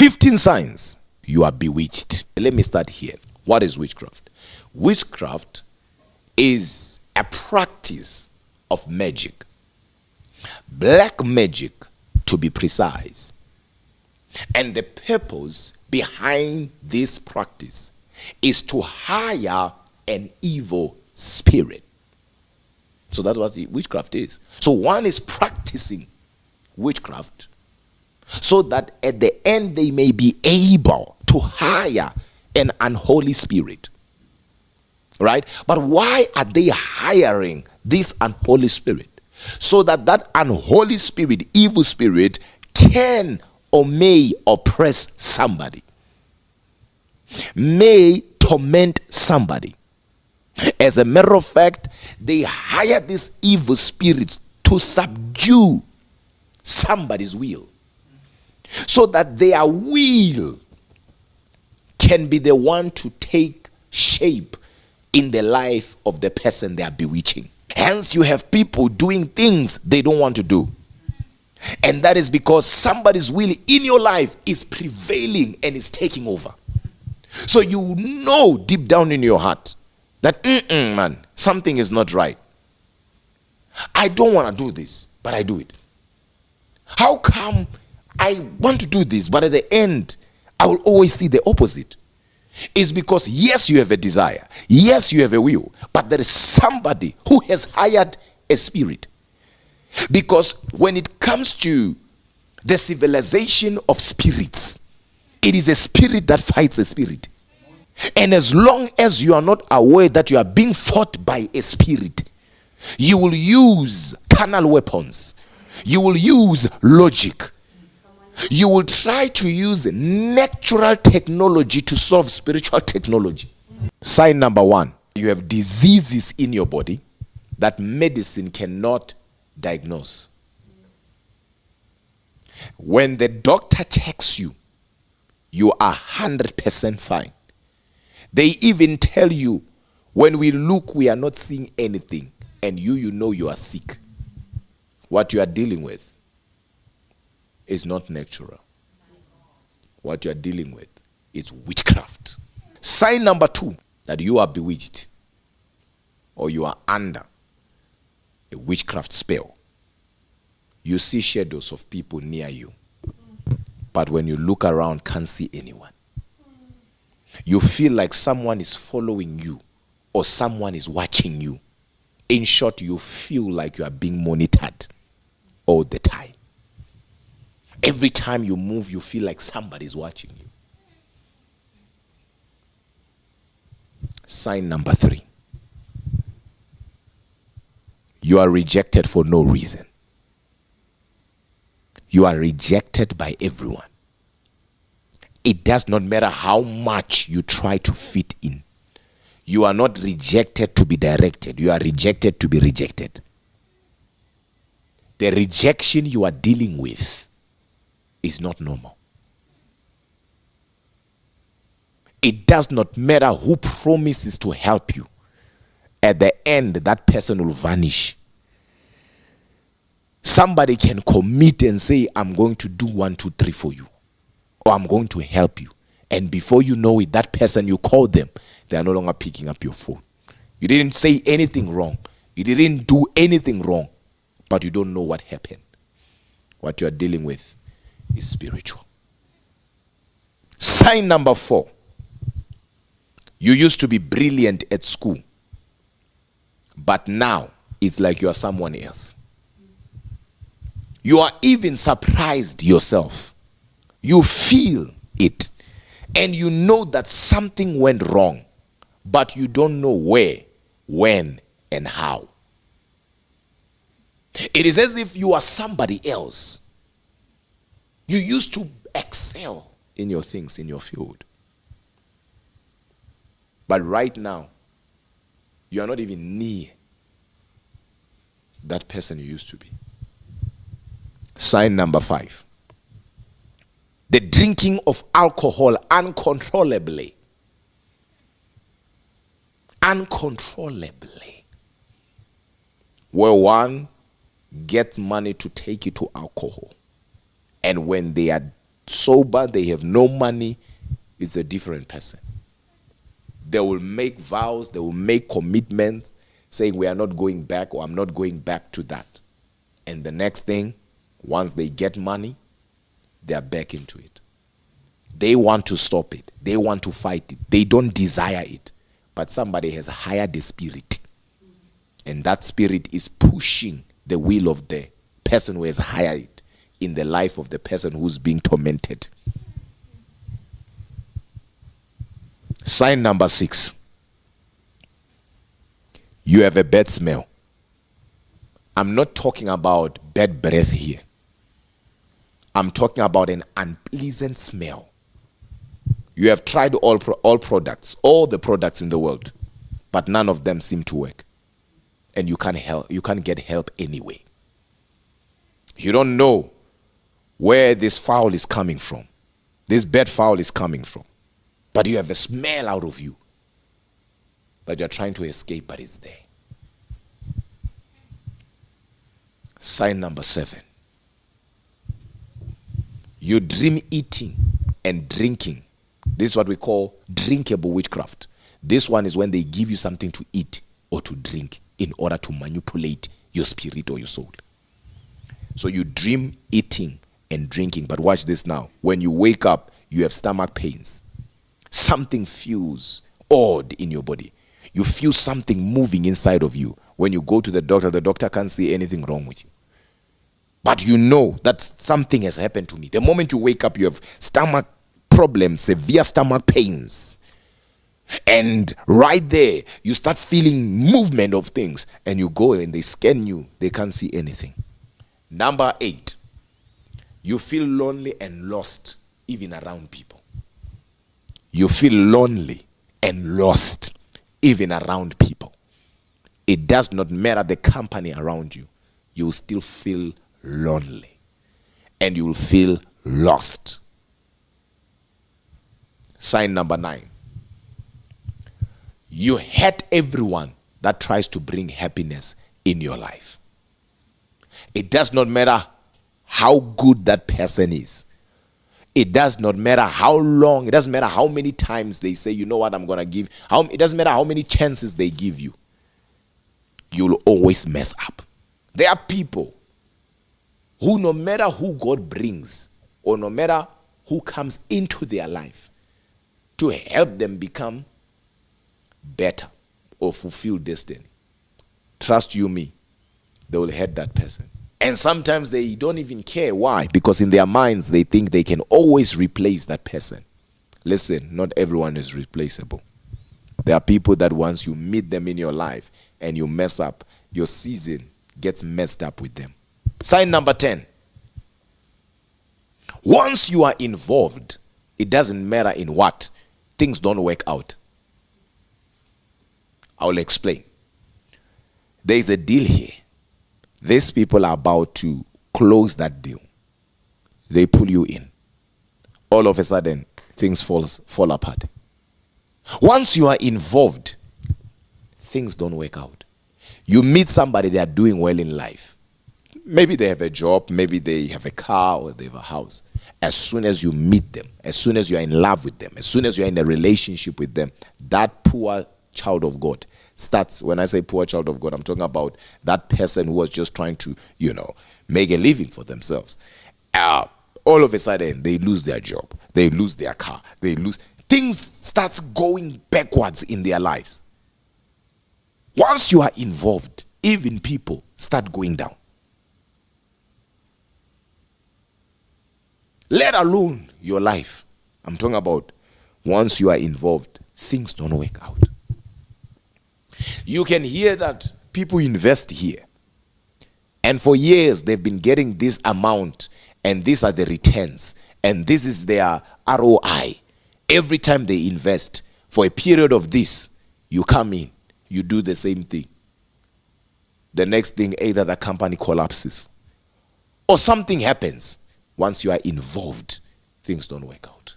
15 signs you are bewitched. Let me start here. What is witchcraft? Witchcraft is a practice of magic. Black magic, to be precise. And the purpose behind this practice is to hire an evil spirit. So that's what witchcraft is. So one is practicing witchcraft so that at the end they may be able to hire an unholy spirit. Right? But why are they hiring this unholy spirit? So that that unholy spirit, evil spirit, can or may oppress somebody, may torment somebody. As a matter of fact, they hire these evil spirits to subdue somebody's will, so that their will can be the one to take shape in the life of the person they are bewitching. Hence, you have people doing things they don't want to do. And that is because somebody's will in your life is prevailing and is taking over. So you know deep down in your heart that, man, something is not right. I don't want to do this, but I do it. How come I want to do this, but at the end, I will always see the opposite? It's because, yes, you have a desire. Yes, you have a will. But there is somebody who has hired a spirit. Because when it comes to the civilization of spirits, it is a spirit that fights a spirit. And as long as you are not aware that you are being fought by a spirit, you will use carnal weapons. You will use logic. You will try to use natural technology to solve spiritual technology. Sign number 1, you have diseases in your body that medicine cannot diagnose. When the doctor checks you, you are 100% fine. They even tell you, when we look, we are not seeing anything, and you know you are sick. What you are dealing with is not natural. What you are dealing with is witchcraft. Sign number 2, that you are bewitched or you are under a witchcraft spell. You see shadows of people near you, but when you look around, can't see anyone. You feel like someone is following you or someone is watching you. In short, you feel like you are being monitored all the time. Every time you move, you feel like somebody is watching you. Sign number 3. You are rejected for no reason. You are rejected by everyone. It does not matter how much you try to fit in. You are not rejected to be directed. You are rejected to be rejected. The rejection you are dealing with is not normal. It does not matter who promises to help you. At the end, that person will vanish. Somebody can commit and say, I'm going to do 1, 2, 3 for you, or I'm going to help you. And before you know it, that person, you call them, they are no longer picking up your phone. You didn't say anything wrong. You didn't do anything wrong, but you don't know what happened. What you are dealing with is spiritual. Sign number 4. You used to be brilliant at school, but now it's like you are someone else. You are even surprised yourself. You feel it, and you know that something went wrong, but you don't know where, when, and how. It is as if you are somebody else. You used to excel in your things, in your field. But right now, you are not even near that person you used to be. Sign number 5. The drinking of alcohol uncontrollably. Uncontrollably. Where one gets money to take you to alcohol. And when they are sober, they have no money, it's a different person. They will make vows, they will make commitments, saying we are not going back, or I'm not going back to that. And the next thing, once they get money, they are back into it. They want to stop it. They want to fight it. They don't desire it. But somebody has hired the spirit. And that spirit is pushing the will of the person who has hired it in the life of the person who's being tormented. Sign number 6. You have a bad smell. I'm not talking about bad breath here. I'm talking about an unpleasant smell. You have tried all products, all the products in the world, but none of them seem to work. And you can't get help anyway. You don't know where this foul is coming from. This bad foul is coming from. But you have a smell out of you. But you're trying to escape, but it's there. Sign number 7. You dream eating and drinking. This is what we call drinkable witchcraft. This one is when they give you something to eat or to drink in order to manipulate your spirit or your soul. So you dream eating and drinking. But watch this now. When you wake up, you have stomach pains. Something feels odd in your body. You feel something moving inside of you. When you go to the doctor can't see anything wrong with you. But you know that something has happened to me. The moment you wake up, you have stomach problems, severe stomach pains. And right there, you start feeling movement of things. And you go and they scan you. They can't see anything. Number 8, you feel lonely and lost even around people. You feel lonely and lost even around people. It does not matter the company around you. You will still feel lonely. And you will feel lost. Sign number 9. You hate everyone that tries to bring happiness in your life. It does not matter how good that person is. It does not matter how long. It doesn't matter how many times they say, you know what, I'm going to give. It doesn't matter how many chances they give you. You'll always mess up. There are people who, no matter who God brings or no matter who comes into their life to help them become better or fulfill destiny, trust you me, they will hate that person. And sometimes they don't even care. Why? Because in their minds they think they can always replace that person. Listen, not everyone is replaceable. There are people that once you meet them in your life and you mess up, your season gets messed up with them. Sign number 10. Once you are involved, it doesn't matter in what, things don't work out. I will explain. There is a deal here. These people are about to close that deal. They pull you in. All of a sudden, things fall apart. Once you are involved, things don't work out. You meet somebody, they are doing well in life. Maybe they have a job, maybe they have a car, or they have a house. As soon as you meet them, as soon as you are in love with them, as soon as you are in a relationship with them, that poor child of God starts. When I say poor child of God, I'm talking about that person who was just trying to, make a living for themselves. All of a sudden, they lose their job. They lose their car. Things starts going backwards in their lives. Once you are involved, even people start going down. Let alone your life. I'm talking about once you are involved, things don't work out. You can hear that people invest here. And for years, they've been getting this amount. And these are the returns. And this is their ROI. Every time they invest, for a period of this, you come in, you do the same thing. The next thing, either the company collapses or something happens. Once you are involved, things don't work out.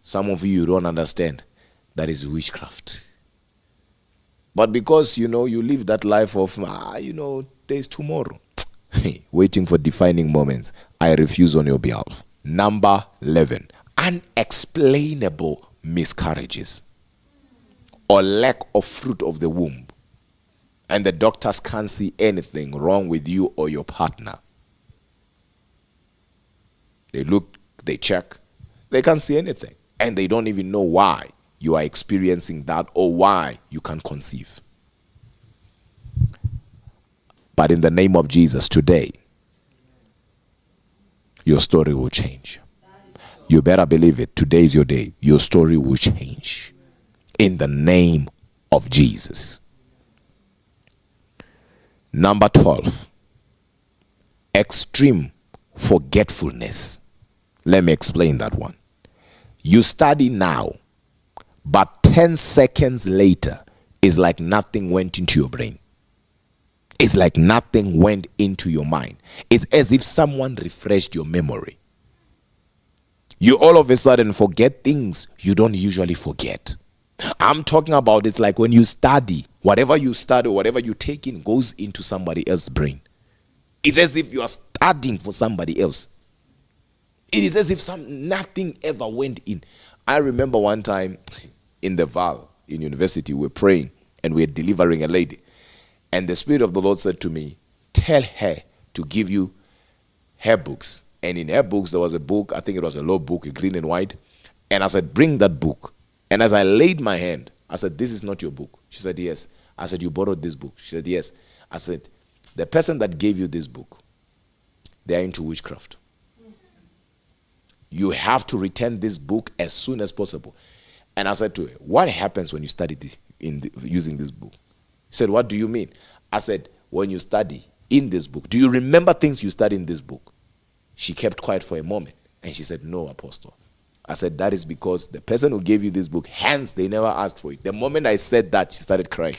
Some of you don't understand. That is witchcraft. But because, you live that life of, there's tomorrow. Waiting for defining moments. I refuse on your behalf. Number 11, unexplainable miscarriages or lack of fruit of the womb. And the doctors can't see anything wrong with you or your partner. They look, they check, they can't see anything. And they don't even know why you are experiencing that or why you can't conceive. But in the name of Jesus, today, your story will change. You better believe it. Today is your day. Your story will change. In the name of Jesus. Number 12, extreme forgetfulness. Let me explain that one. You study now, but 10 seconds later, it's like nothing went into your brain. It's like nothing went into your mind. It's as if someone refreshed your memory. You all of a sudden forget things you don't usually forget. I'm talking about it's like when you study, whatever you study, whatever you take in goes into somebody else's brain. It's as if you are studying for somebody else. It is as if nothing ever went in. I remember one time in the Val in university, we were praying and we were delivering a lady. And the Spirit of the Lord said to me, tell her to give you her books. And in her books, there was a book, I think it was a law book, a green and white. And I said, bring that book. And as I laid my hand, I said, this is not your book. She said, yes. I said, you borrowed this book. She said, yes. I said, the person that gave you this book, they are into witchcraft. You have to return this book as soon as possible. And I said to her, what happens when you study this using this book? She said, what do you mean? I said, when you study in this book, do you remember things you study in this book? She kept quiet for a moment. And she said, no, Apostle. I said, that is because the person who gave you this book, hence they never asked for it. The moment I said that, she started crying.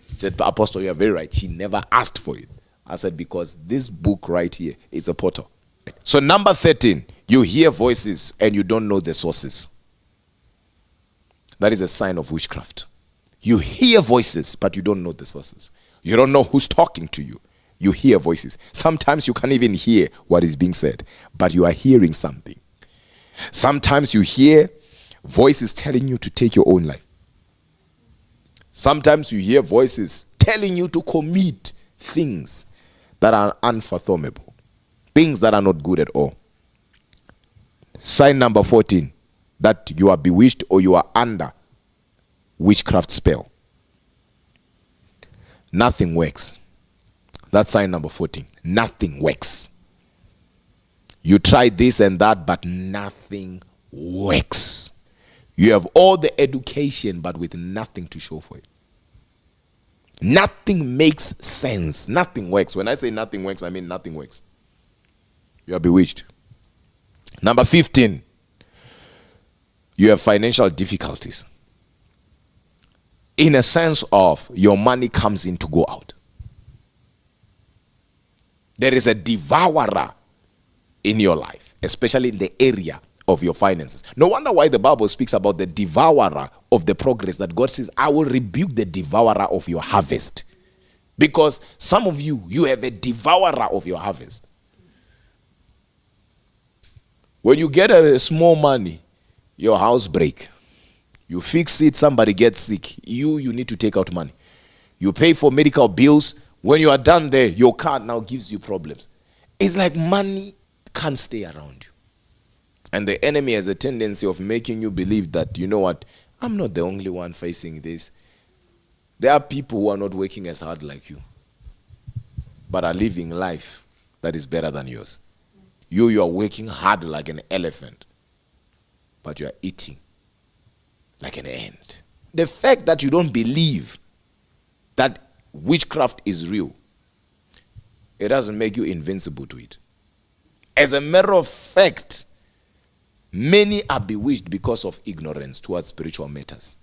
She said, Apostle, you are very right. She never asked for it. I said, because this book right here is a portal. So number 13, you hear voices and you don't know the sources. That is a sign of witchcraft. You hear voices, but you don't know the sources. You don't know who's talking to you. You hear voices. Sometimes you can't even hear what is being said, but you are hearing something. Sometimes you hear voices telling you to take your own life. Sometimes you hear voices telling you to commit things that are unfathomable, things that are not good at all. Sign number 14, that you are bewitched or you are under witchcraft spell. Nothing works. That's sign number 14. Nothing works. You try this and that, but nothing works. You have all the education, but with nothing to show for it. Nothing makes sense. Nothing works. When I say nothing works, I mean nothing works. You are bewitched. Number 15, you have financial difficulties. In a sense of your money comes in to go out. There is a devourer in your life, especially in the area of your finances. No wonder why the Bible speaks about the devourer of the progress, that God says, I will rebuke the devourer of your harvest. Because some of you, you have a devourer of your harvest. When you get a small money, your house break. You fix it, somebody gets sick. You need to take out money. You pay for medical bills. When you are done there, your car now gives you problems. It's like money can't stay around you. And the enemy has a tendency of making you believe that, you know what, I'm not the only one facing this. There are people who are not working as hard like you, but are living life that is better than yours. You are working hard like an elephant, but you are eating like an ant. The fact that you don't believe that witchcraft is real, it doesn't make you invincible to it. As a matter of fact, many are bewitched because of ignorance towards spiritual matters.